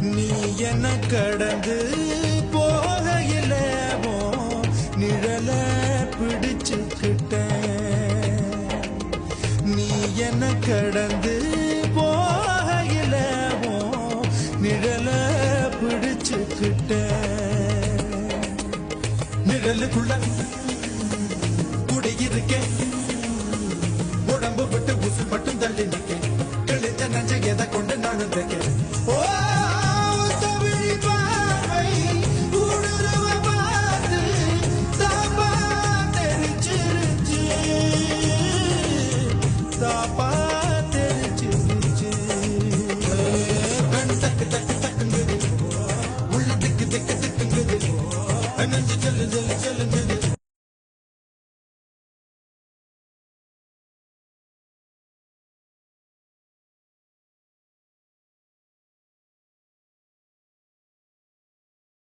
நீ என்ன கடந்து போகையில நிழல பிடிச்சுக்கிட்ட நீ என்ன கடந்து போகையில நிழல பிடிச்சுக்கிட்ட நிழலுக்குள்ள குடியிருக்கேன் உடம்பு விட்டு உசு மட்டும் தள்ளி நிற்கேன் கிழிஞ்ச நஞ்ச எதை கொண்டு நான் வைக்கிறேன்